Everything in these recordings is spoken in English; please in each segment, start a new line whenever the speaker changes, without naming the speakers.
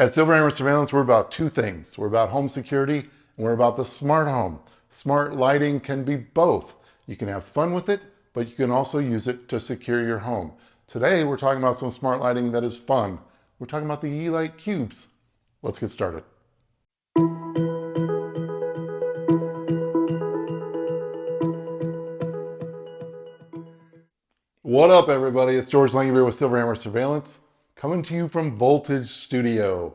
At SilverHammer Surveillance, we're about two things. We're about home security, and we're about the smart home. Smart lighting can be both. You can have fun with it, but you can also use it to secure your home. Today, we're talking about some smart lighting that is fun. We're talking about the Yeelight Cubes. Let's get started. What up, everybody? It's George Langabeer with SilverHammer Surveillance, coming to you from Voltage Studio.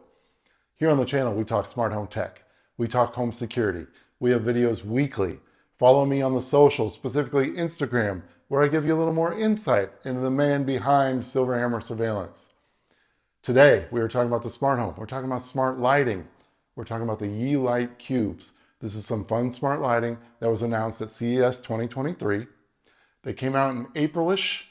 Here on the channel, we talk smart home tech. We talk home security. We have videos weekly. Follow me on the socials, specifically Instagram, where I give you a little more insight into the man behind SilverHammer Surveillance. Today, we are talking about the smart home. We're talking about smart lighting. We're talking about the Yeelight Cubes. This is some fun smart lighting that was announced at CES 2023. They came out in April-ish,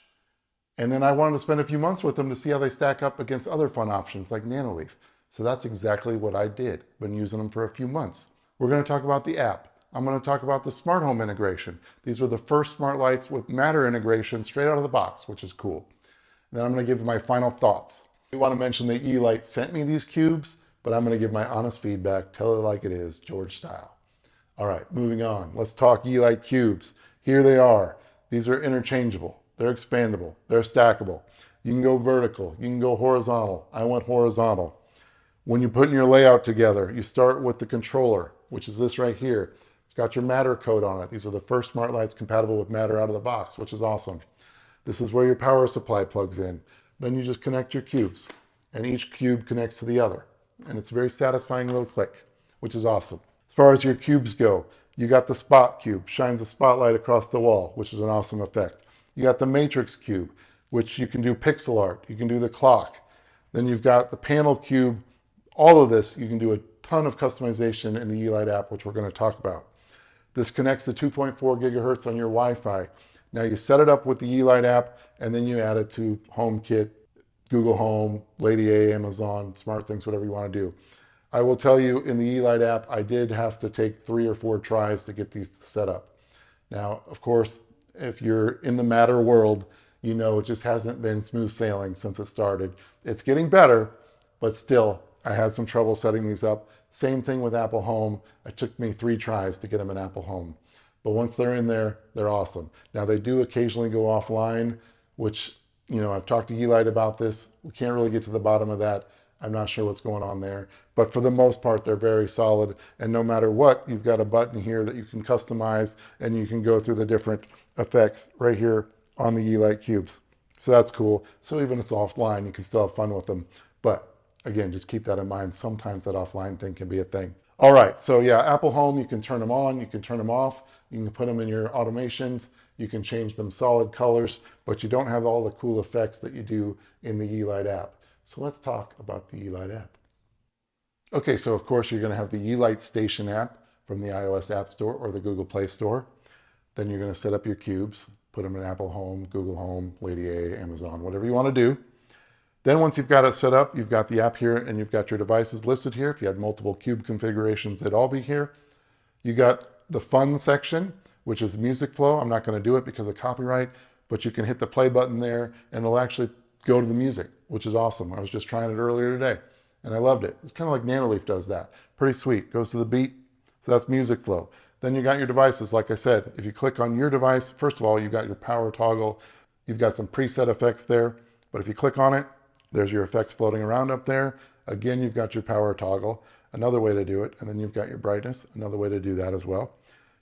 and then I wanted to spend a few months with them to see how they stack up against other fun options like Nanoleaf. So that's exactly what I did. Been using them for a few months. We're going to talk about the app. I'm going to talk about the smart home integration. These were the first smart lights with Matter integration straight out of the box, which is cool. And then I'm going to give you my final thoughts. I want to mention that Yeelight sent me these cubes, but I'm going to give my honest feedback, tell it like it is, George style. All right, moving on. Let's talk Yeelight Cubes. Here they are. These are interchangeable. They're expandable. They're stackable. You can go vertical. You can go horizontal. I went horizontal. When you're putting your layout together, you start with the controller, which is this right here. It's got your Matter code on it. These are the first smart lights compatible with Matter out of the box, which is awesome. This is where your power supply plugs in. Then you just connect your cubes, and each cube connects to the other. And it's a very satisfying little click, which is awesome. As far as your cubes go, you got the Spot Cube, shines a spotlight across the wall, which is an awesome effect. You got the Matrix Cube, which you can do pixel art. You can do the clock. Then you've got the Panel Cube. All of this, you can do a ton of customization in the Yeelight app, which we're going to talk about. This connects to 2.4 gigahertz on your Wi-Fi. Now you set it up with the Yeelight app, and then you add it to HomeKit, Google Home, Lady A, Amazon, SmartThings, whatever you want to do. I will tell you, in the Yeelight app, I did have to take 3 or 4 tries to get these set up. Now, of course, if you're in the Matter world, you know it just hasn't been smooth sailing since it started. It's getting better, but still, I had some trouble setting these up. Same thing with Apple Home. It took me 3 tries to get them in Apple Home. But once they're in there, they're awesome. Now, they do occasionally go offline, which, you know, I've talked to Yeelight about this. We can't really get to the bottom of that. I'm not sure what's going on there. But for the most part, they're very solid. And no matter what, you've got a button here that you can customize, and you can go through the different effects right here on the Yeelight Cubes. So that's cool. So even if it's offline, you can still have fun with them. But again, just keep that in mind. Sometimes that offline thing can be a thing. All right, so yeah, Apple Home, you can turn them on, you can turn them off, you can put them in your automations, you can change them solid colors, but you don't have all the cool effects that you do in the Yeelight app. So let's talk about the Yeelight app. Okay, so of course you're going to have the Yeelight Station App from the iOS App Store or the Google Play Store. Then you're going to set up your cubes, put them in Apple Home, Google Home, Lady A, Amazon, whatever you want to do. Then once you've got it set up, you've got the app here and you've got your devices listed here. If you had multiple cube configurations, they'd all be here. You got the fun section, which is music flow. I'm not going to do it because of copyright, but you can hit the play button there and it'll actually go to the music, which is awesome. I was just trying it earlier today and I loved it. It's kind of like Nanoleaf does that. Pretty sweet. Goes to the beat. So that's music flow. Then you got your devices. Like I said, if you click on your device, first of all, you've got your power toggle. You've got some preset effects there, but if you click on it, there's your effects floating around up there. Again, you've got your power toggle, another way to do it. And then you've got your brightness, another way to do that as well.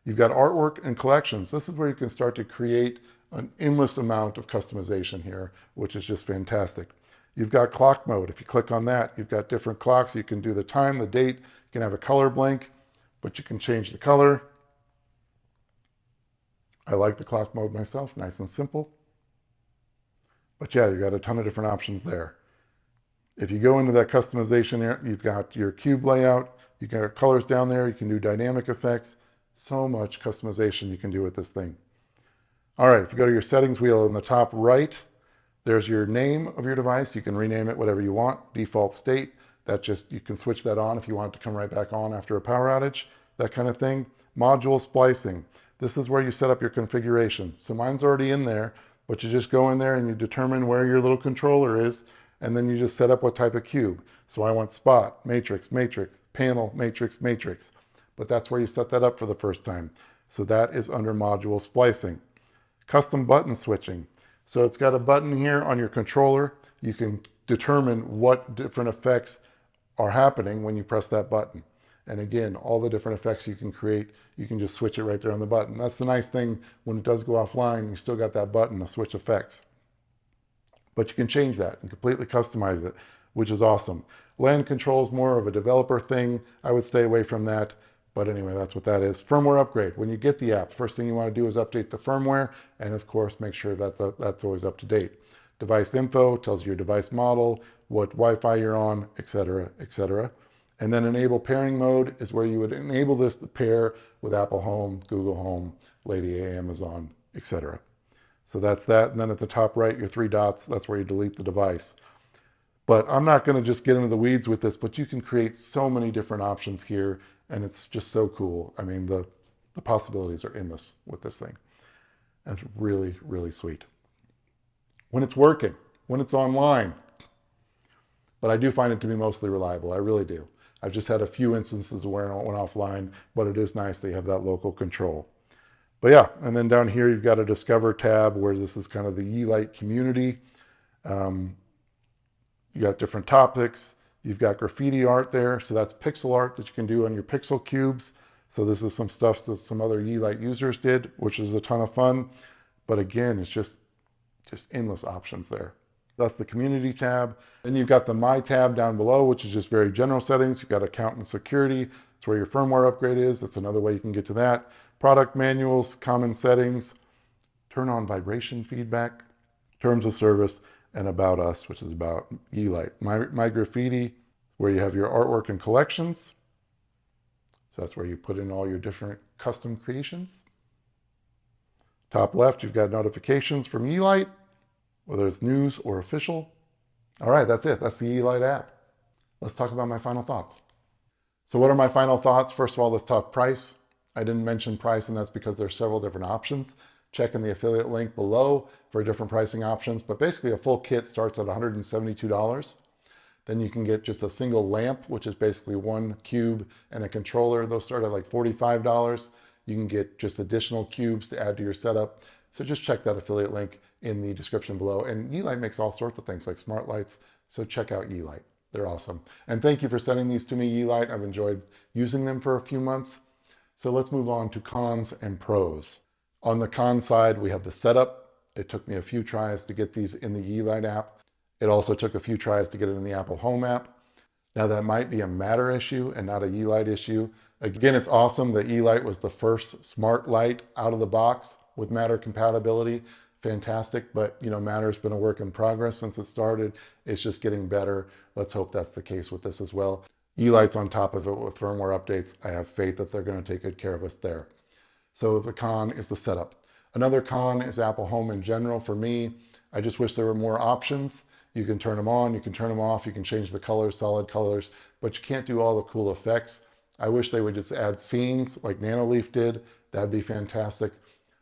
You've got artwork and collections. This is where you can start to create an endless amount of customization here, which is just fantastic. You've got clock mode. If you click on that, you've got different clocks. You can do the time, the date. You can have a color blink, but you can change the color. I like the clock mode myself, nice and simple. But yeah, you've got a ton of different options there. If you go into that customization area, you've got your cube layout, you got colors down there, you can do dynamic effects. So much customization you can do with this thing. All right, if you go to your settings wheel in the top right, there's your name of your device. You can rename it whatever you want. Default state, that just, you can switch that on if you want it to come right back on after a power outage, that kind of thing. Module splicing. This is where you set up your configuration. So mine's already in there, but you just go in there and you determine where your little controller is, and then you just set up what type of cube. So I want spot, matrix, matrix, panel, matrix, matrix. But that's where you set that up for the first time. So that is under module splicing. Custom button switching. So it's got a button here on your controller. You can determine what different effects are happening when you press that button. And again, all the different effects you can create, you can just switch it right there on the button. That's the nice thing. When it does go offline, you still got that button to switch effects. But you can change that and completely customize it, which is awesome. LAN control is more of a developer thing. I would stay away from that. But anyway, that's what that is. Firmware upgrade. When you get the app, first thing you want to do is update the firmware. And of course, make sure that's always up to date. Device info tells you your device model, what Wi-Fi you're on, etc., etc. And then enable pairing mode is where you would enable this to pair with Apple Home, Google Home, Lady A, Amazon, etc. So that's that. And then at the top right, your three dots, that's where you delete the device. But I'm not going to just get into the weeds with this, but you can create so many different options here, and it's just so cool. I mean, the possibilities are endless with this thing. That's really, really sweet. When it's working, when it's online. But I do find it to be mostly reliable. I really do. I've just had a few instances where it went offline, but it is nice they have that local control. But yeah, and then down here you've got a Discover tab where this is kind of the Yeelight community. You got different topics. You've got graffiti art there. So that's pixel art that you can do on your pixel cubes. So this is some stuff that some other Yeelight users did, which is a ton of fun. But again, it's just endless options there. That's the community tab. Then you've got the My tab down below, which is just very general settings. You've got account and security. That's where your firmware upgrade is. That's another way you can get to that. Product manuals, common settings, turn on vibration feedback, terms of service, and about us, which is about Yeelight. My graffiti, where you have your artwork and collections. So that's where you put in all your different custom creations. Top left, you've got notifications from Yeelight, whether it's news or official. All right, that's it. That's the Yeelight app. Let's talk about my final thoughts. So what are my final thoughts? First of all, let's talk price. I didn't mention price, and that's because there's several different options. Check in the affiliate link below for different pricing options. But basically, a full kit starts at $172. Then you can get just a single lamp, which is basically one cube and a controller. Those start at like $45. You can get just additional cubes to add to your setup. So just check that affiliate link in the description below. And Yeelight makes all sorts of things like smart lights. So check out Yeelight. They're awesome. And thank you for sending these to me, Yeelight. I've enjoyed using them for a few months. So let's move on to cons and pros. On the con side, we have the setup. It took me a few tries to get these in the Yeelight app. It also took a few tries to get it in the Apple Home app. Now that might be a Matter issue and not a Yeelight issue. Again, it's awesome that Yeelight was the first smart light out of the box with Matter compatibility. Fantastic, but you know, Matter's been a work in progress since it started. It's just getting better. Let's hope that's the case with this as well. Yeelight's on top of it with firmware updates. I have faith that they're going to take good care of us there. So the con is the setup. Another con is Apple Home in general. For me, I just wish there were more options. You can turn them on, you can turn them off, you can change the colors, solid colors, but you can't do all the cool effects. I wish they would just add scenes like Nanoleaf did. That'd be fantastic.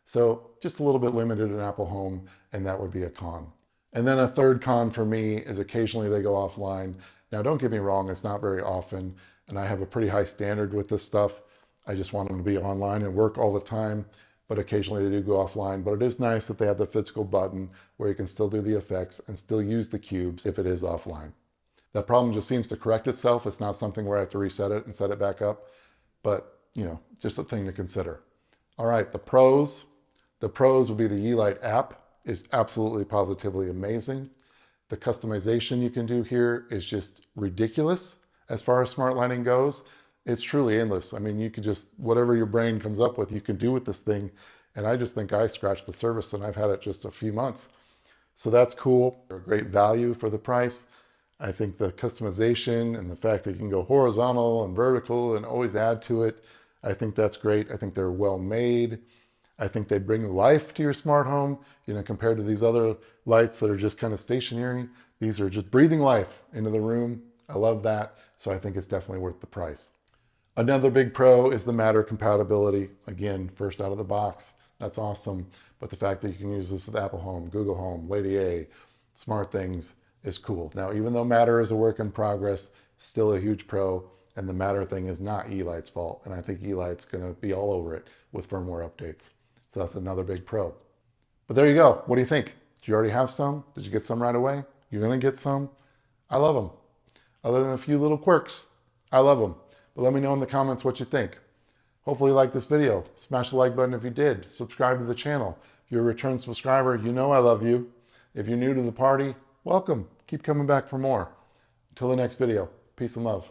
So just a little bit limited in Apple Home, and that would be a con. And then a third con for me is occasionally they go offline. Now, don't get me wrong, it's not very often, and I have a pretty high standard with this stuff. I just want them to be online and work all the time, but occasionally they do go offline. But it is nice that they have the physical button where you can still do the effects and still use the cubes if it is offline. That problem just seems to correct itself. It's not something where I have to reset it and set it back up, but you know, just a thing to consider. All right, the pros. The pros would be the Yeelight app is absolutely positively amazing. The customization you can do here is just ridiculous as far as smart lighting goes. It's truly endless. I mean, you can just, whatever your brain comes up with, you can do with this thing. And I just think I scratched the surface, and I've had it just a few months. So that's cool. They're a great value for the price. I think the customization and the fact that you can go horizontal and vertical and always add to it, I think that's great. I think they're well made. I think they bring life to your smart home, you know, compared to these other lights that are just kind of stationary. These are just breathing life into the room. I love that. So I think it's definitely worth the price. Another big pro is the Matter compatibility. Again, first out of the box. That's awesome. But the fact that you can use this with Apple Home, Google Home, Lady A, SmartThings, is cool. Now, even though Matter is a work in progress, still a huge pro, and the Matter thing is not Yeelight's fault. And I think Yeelight's going to be all over it with firmware updates. So that's another big pro. But there you go. What do you think? Do you already have some? Did you get some right away? You're going to get some? I love them. Other than a few little quirks, I love them. But let me know in the comments what you think. Hopefully you liked this video. Smash the like button if you did. Subscribe to the channel. If you're a return subscriber, you know I love you. If you're new to the party, welcome. Keep coming back for more. Until the next video, peace and love.